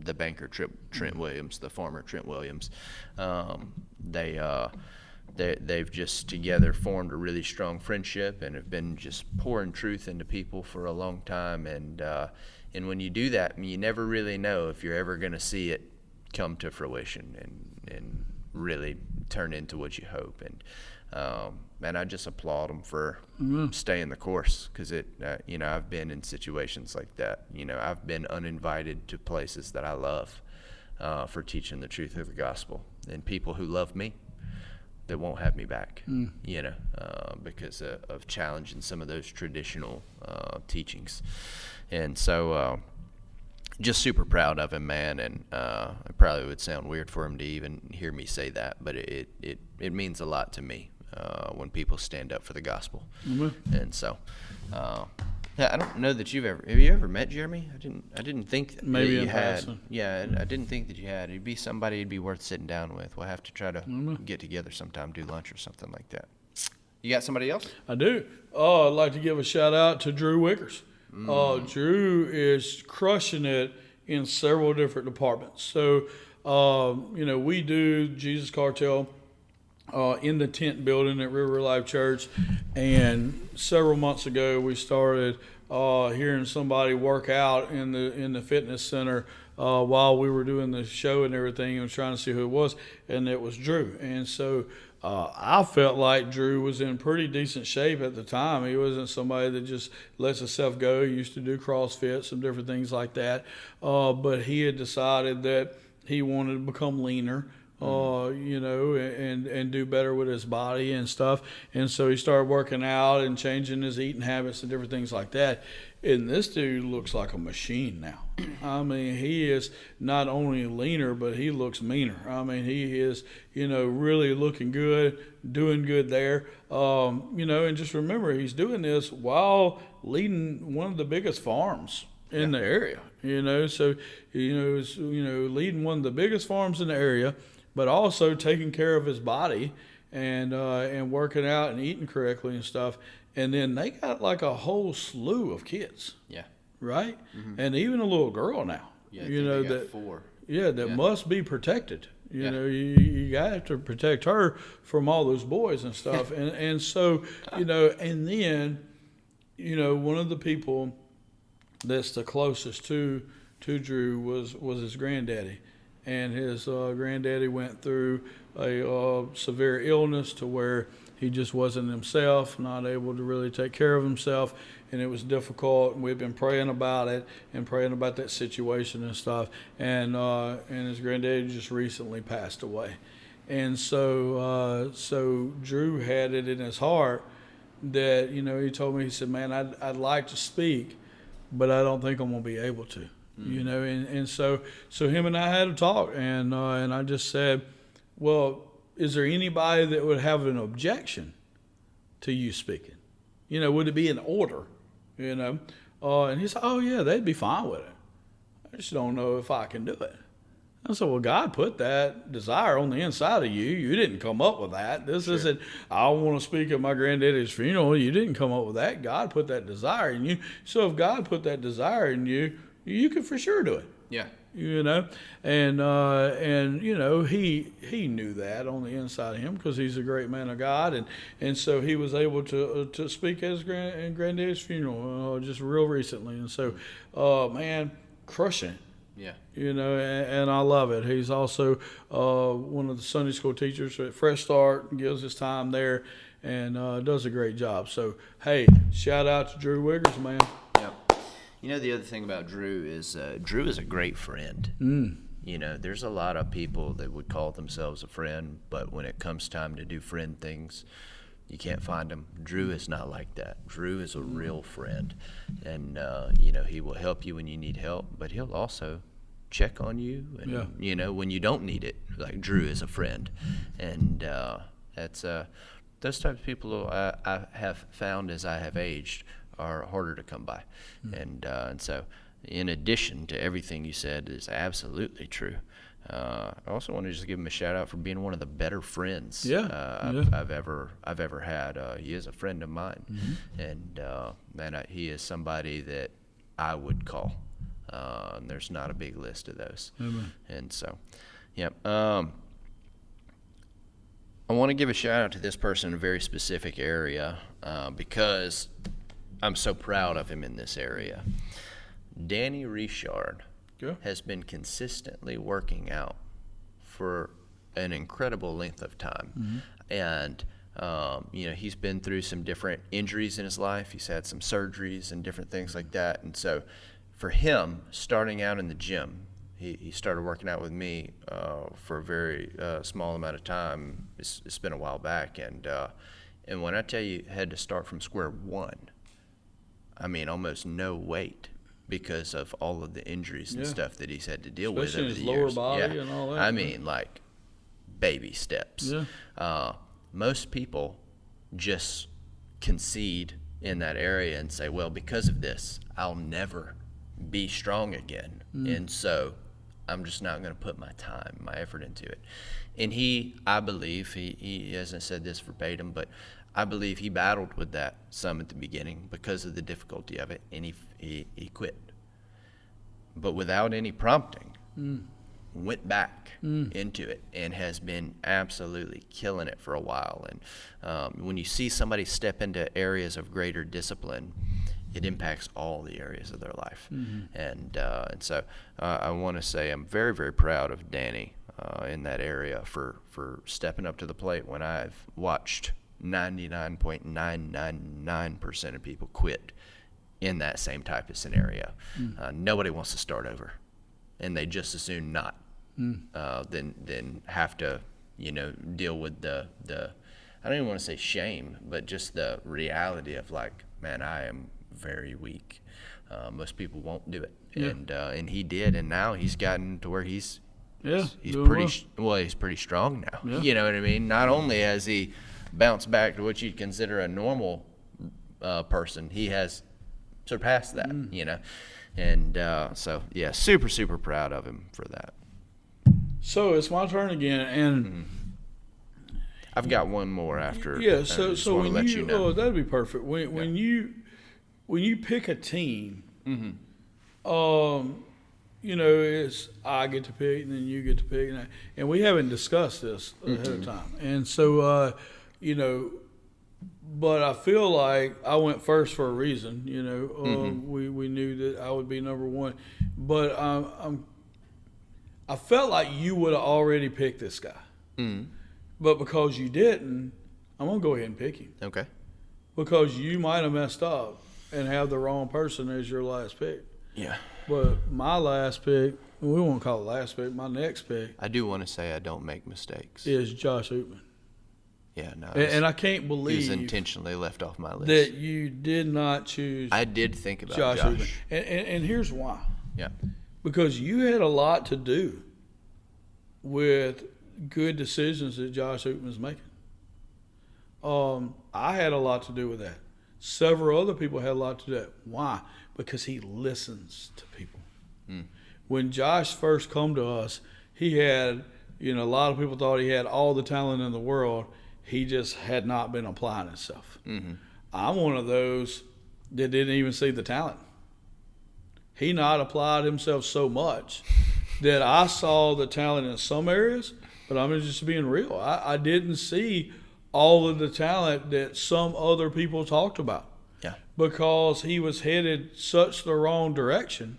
the banker Trent Williams, the farmer Trent Williams, they've just together formed a really strong friendship and have been just pouring truth into people for a long time. And when you do that, you never really know if you're ever going to see it come to fruition and really turn into what you hope. And I just applaud them for staying the course, because I've been in situations like that. I've been uninvited to places that I love for teaching the truth of the gospel, and people who love me that won't have me back, because of challenging some of those traditional teachings. And so just super proud of him, man. And it probably would sound weird for him to even hear me say that, but it means a lot to me when people stand up for the gospel. And so I don't know that have you ever met Jeremy? I didn't think that Maybe you in had. person. Yeah, I didn't think that you had. He'd be somebody it'd be worth sitting down with. We'll have to try to get together sometime, do lunch or something like that. You got somebody else? I do. I'd like to give a shout out to Drew Wickers. Drew is crushing it in several different departments. So, we do Jesus Cartel in the tent building at River Life Church, and several months ago we started hearing somebody work out in the fitness center while we were doing the show and everything, and was trying to see who it was, and it was Drew. And so I felt like Drew was in pretty decent shape at the time. He wasn't somebody that just lets himself go. He used to do CrossFit, some different things like that, but he had decided that he wanted to become leaner, and do better with his body and stuff. And so he started working out and changing his eating habits and different things like that. And this dude looks like a machine now. I mean, he is not only leaner, but he looks meaner. I mean, he is, really looking good, doing good there. And just remember, he's doing this while leading one of the biggest farms in the area. So, leading one of the biggest farms in the area, but also taking care of his body and working out and eating correctly and stuff. And then they got like a whole slew of kids. Yeah. Right? Mm-hmm. And even a little girl now. Yeah, they got 4. Yeah, that must be protected. You got to protect her from all those boys and stuff. and so, and then, one of the people that's the closest to Drew was his granddaddy. And his granddaddy went through a severe illness to where he just wasn't himself, not able to really take care of himself, and it was difficult. And we've been praying about it and praying about that situation and stuff. And his granddaddy just recently passed away. And so Drew had it in his heart that, he told me, he said, man, I'd like to speak, but I don't think I'm going to be able to. And so him and I had a talk, and I just said, well, is there anybody that would have an objection to you speaking? Would it be in order? And he said, oh yeah, they'd be fine with it. I just don't know if I can do it. I said, well, God put that desire on the inside of you. You didn't come up with that. This isn't, I want to speak at my granddaddy's funeral. You didn't come up with that. God put that desire in you. So if God put that desire in you, you can for sure do it. Yeah. And he knew that on the inside of him, because he's a great man of God, and so he was able to speak at his granddaddy's funeral just real recently, and so man, crushing it. Yeah. And I love it. He's also one of the Sunday school teachers at Fresh Start, gives his time there, and does a great job. So hey, shout out to Drew Wiggers, man. Yep. The other thing about Drew is a great friend. There's a lot of people that would call themselves a friend, but when it comes time to do friend things, you can't find them. Drew is not like that. Drew is a real friend, and he will help you when you need help, but he'll also check on you, and you know, when you don't need it, like Drew is a friend, and that's those types of people I have found as I have aged are harder to come by, and so in addition to everything you said is absolutely true. I also want to just give him a shout out for being one of the better friends I've ever had. He is a friend of mine, and man, he is somebody that I would call. And there's not a big list of those. Amen. And so, yeah. I want to give a shout out to this person in a very specific area because I'm so proud of him in this area. Danny Richard has been consistently working out for an incredible length of time. And you know, he's been through some different injuries in his life. He's had some surgeries and different things like that. And so for him, starting out in the gym, he started working out with me for a very small amount of time. It's been a while back. And when I tell you had to start from square one, I mean almost no weight because of all of the injuries and stuff that he's had to deal with over the years. Especially his lower body and all that. I mean, like baby steps. Most people just concede in that area and say, well, because of this, I'll never be strong again. And so I'm just not going to put my time, my effort into it. And I believe, he hasn't said this verbatim, but I believe he battled with that some at the beginning because of the difficulty of it, and he quit. But without any prompting, went back into it and has been absolutely killing it for a while. And when you see somebody step into areas of greater discipline, it impacts all the areas of their life. And so I want to say I'm very, very proud of Danny in that area for stepping up to the plate when I've watched 99.999% of people quit in that same type of scenario. Nobody wants to start over, and they just as soon not than have to, you know, deal with the I don't even want to say shame, but just the reality of like, man, I am very weak. Most people won't do it, and he did, and now he's gotten to where he's pretty strong now. You know what I mean? Not only has he bounced back to what you'd consider a normal person, he has surpassed that. You know, and so yeah, super, super proud of him for that. So it's my turn again, and I've got one more after. Yeah, so when you know. Oh, that'd be perfect. When you pick a team, you know, it's I get to pick and then you get to pick, and we haven't discussed this ahead of time, and so you know, but I feel like I went first for a reason. You know, we knew that I would be number one, but I felt like you would have already picked this guy. But because you didn't, I'm going to go ahead and pick him. Okay. Because you might have messed up and have the wrong person as your last pick. Yeah. But my last pick, we won't call it last pick, my next pick. I do want to say I don't make mistakes. Is Josh Hoopman. Yeah, no. And I can't believe he was intentionally left off my list. that you did not choose I did think about Josh Josh. Hoopman. And here's why. Yeah. Because you had a lot to do with good decisions that Josh Hoopman was making. I had a lot to do with that. Several other people had a lot to do with that. Why? Because he listens to people. When Josh first come to us, he had, you know, a lot of people thought he had all the talent in the world. He just had not been applying himself. I'm one of those that didn't even see the talent. He not applied himself so much that I saw the talent in some areas, but I'm just being real. I didn't see all of the talent that some other people talked about. Yeah. Because he was headed such the wrong direction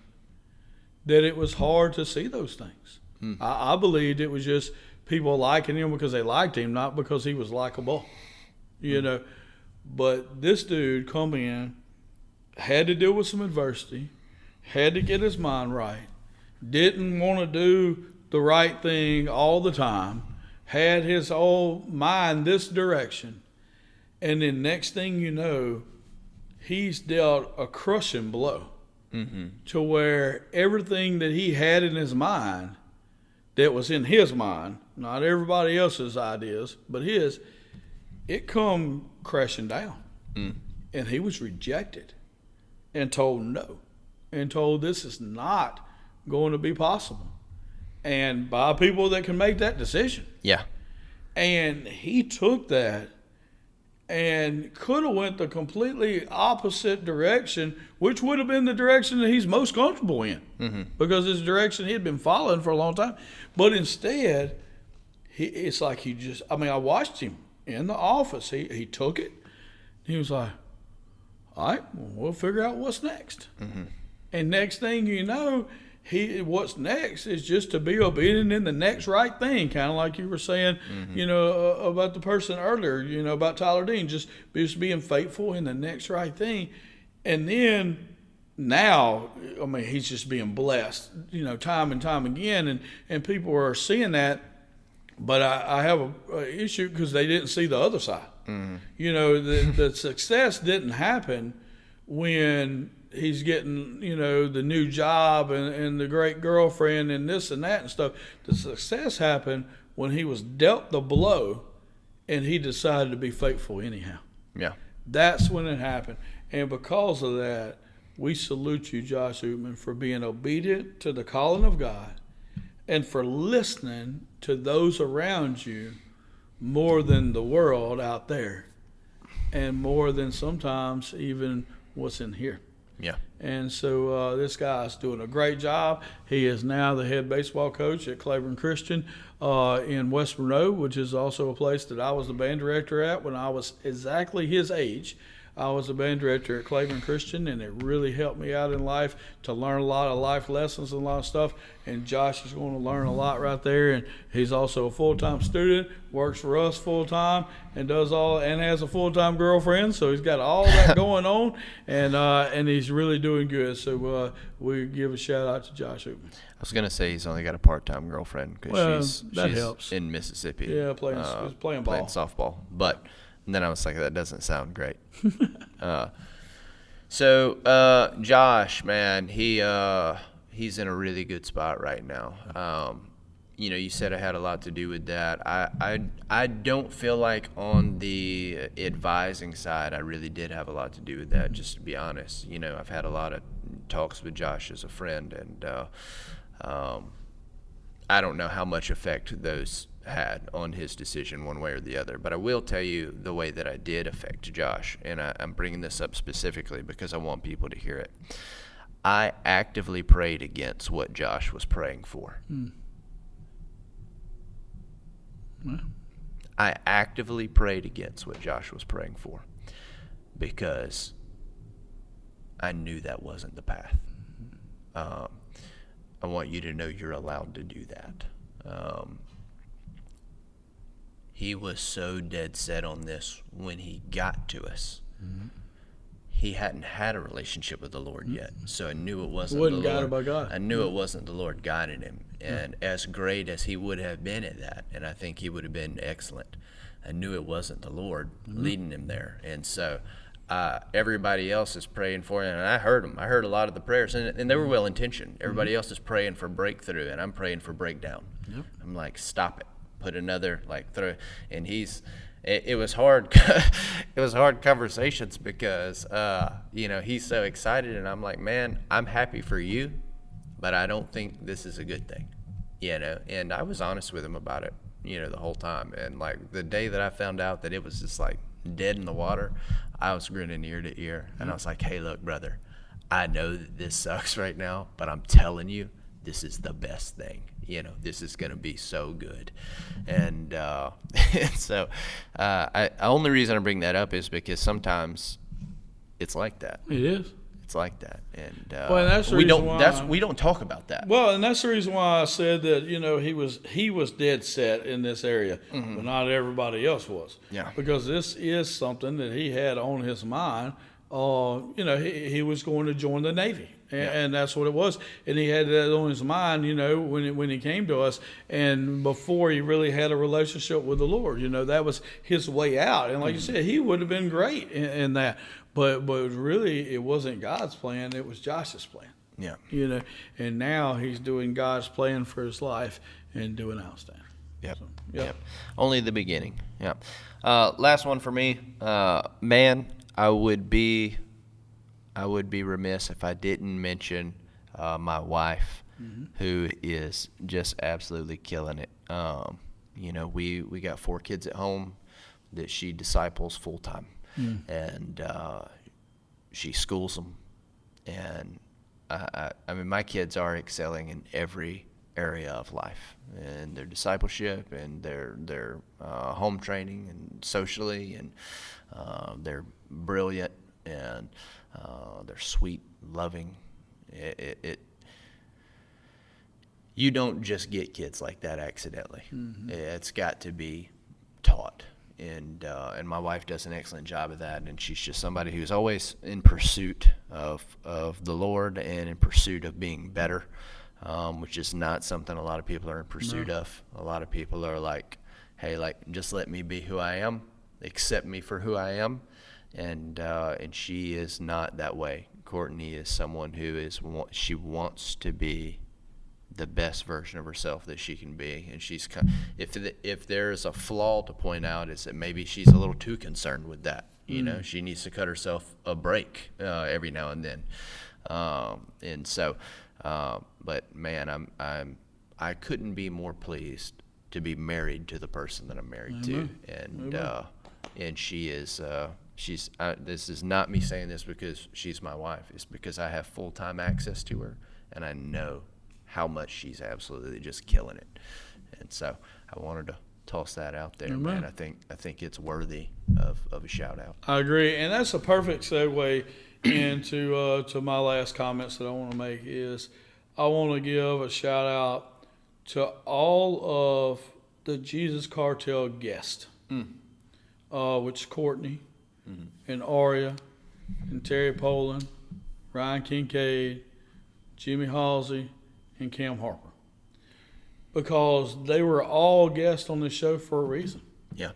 that it was hard to see those things. I believed it was just people liking him because they liked him, not because he was likable. You know, but this dude come in, had to deal with some adversity, had to get his mind right, didn't want to do the right thing all the time, had his whole mind this direction, and then next thing you know, he's dealt a crushing blow to where everything that he had in his mind, that was in his mind, not everybody else's ideas, but his, it come crashing down. And he was rejected and told no, and told this is not going to be possible, and by people that can make that decision. Yeah. And he took that and could have went the completely opposite direction, which would have been the direction that he's most comfortable in, because it's the direction he had been following for a long time. But instead, it's like I watched him in the office. He took it. He was like, all right, well, we'll figure out what's next. And next thing you know, what's next is just to be obedient in the next right thing, kind of like you were saying, about the person earlier, about Tyler Dean, just being faithful in the next right thing. And then now, he's just being blessed, time and time again, and people are seeing that. But I have an issue because they didn't see the other side. The success didn't happen when he's getting, the new job and the great girlfriend and this and that and stuff. The success happened when he was dealt the blow and he decided to be faithful anyhow. Yeah. That's when it happened. And because of that, we salute you, Josh Ootman, for being obedient to the calling of God and for listening to those around you more than the world out there, and more than sometimes even what's in here. Yeah. And so this guy's doing a great job. He is now the head baseball coach at Claiborne Christian in West Monroe, which is also a place that I was the band director at when I was exactly his age. I was a band director at Claiborne Christian, and it really helped me out in life to learn a lot of life lessons and a lot of stuff. And Josh is going to learn a lot right there. And he's also a full-time student, works for us full-time, and has a full-time girlfriend. So he's got all that going on, and he's really doing good. So we give a shout-out to Josh Ootman. I was going to say he's only got a part-time girlfriend because she's helps. in Mississippi. Yeah, playing ball. Playing softball. But then I was like, that doesn't sound great. So Josh, man, he's in a really good spot right now. You said it had a lot to do with that. I don't feel like on the advising side I really did have a lot to do with that, just to be honest. I've had a lot of talks with Josh as a friend, and I don't know how much effect those had on his decision one way or the other. But I will tell you the way that I did affect Josh, and I'm bringing this up specifically because I want people to hear it. I actively prayed against what Josh was praying for. I actively prayed against what Josh was praying for because I knew that wasn't the path. I want you to know you're allowed to do that. He was so dead set on this when he got to us. He hadn't had a relationship with the Lord yet, so I knew it wasn't the Lord. Guided by God. I knew it wasn't the Lord guiding him, and as great as he would have been at that, and I think he would have been excellent, I knew it wasn't the Lord leading him there, and so everybody else is praying for him, and I heard them. I heard a lot of the prayers, and they were well intentioned. Everybody else is praying for breakthrough, and I'm praying for breakdown. I'm like, stop it. Put another throw, and it was hard. It was hard conversations because he's so excited, and I'm like, man, I'm happy for you, but I don't think this is a good thing, And I was honest with him about it, the whole time. And like the day that I found out that it was just like dead in the water, I was grinning ear to ear, and I was like, hey, look, brother, I know that this sucks right now, but I'm telling you, this is the best thing. This is going to be so good. And so the only reason I bring that up is because sometimes it's like that. It is. It's like that. And that's the reason why we don't talk about that. Well, and that's the reason why I said that, he was dead set in this area, but not everybody else was. Yeah. Because this is something that he had on his mind. He was going to join the Navy. And that's what it was. And he had that on his mind, when he came to us, and before he really had a relationship with the Lord, that was his way out. And like you said, he would have been great in that, but really it wasn't God's plan; it was Josh's plan. Yeah. And now he's doing God's plan for his life and doing outstanding. Yep. So, Yep. Only the beginning. Yeah. Last one for me. Man, I would be remiss if I didn't mention my wife, who is just absolutely killing it. We got 4 kids at home that she disciples full time, and she schools them. And I mean, my kids are excelling in every area of life, and their discipleship, and their home training, and socially, and they're brilliant, and they're sweet, loving. You don't just get kids like that accidentally. It's got to be taught, and my wife does an excellent job of that. And she's just somebody who's always in pursuit of the Lord and in pursuit of being better, which is not something a lot of people are in pursuit of. A lot of people are like, hey, just let me be who I am, accept me for who I am. And she is not that way. Courtney is someone who she wants to be the best version of herself that she can be. And she's if there's a flaw to point out, is that maybe she's a little too concerned with that. She needs to cut herself a break every now and then. And so, but man, I couldn't be more pleased to be married to the person that I'm married to, and she is. This is not me saying this because she's my wife. It's because I have full-time access to her, and I know how much she's absolutely just killing it. And so I wanted to toss that out there, man. I think it's worthy of a shout-out. I agree, and that's a perfect segue into to my last comments that I want to make is I want to give a shout-out to all of the Jesus Cartel guests, which is Courtney, and Aria, and Terry Poland, Ryan Kincaid, Jimmy Halsey, and Cam Harper. Because they were all guests on the show for a reason. Yeah.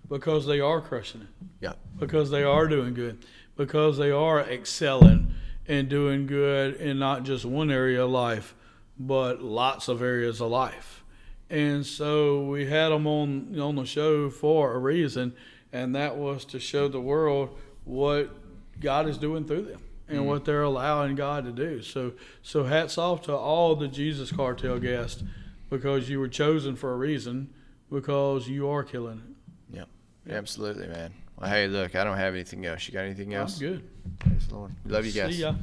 Because they are crushing it. Yeah. Because they are doing good. Because they are excelling and doing good in not just one area of life, but lots of areas of life. And so we had them on the show for a reason, and that was to show the world what God is doing through them and what they're allowing God to do. So hats off to all the Jesus Cartel guests, because you were chosen for a reason, because you are killing it. Yeah, absolutely, man. Well, hey, look, I don't have anything else. You got anything else? I'm good. Praise the Lord. Love you guys. See ya.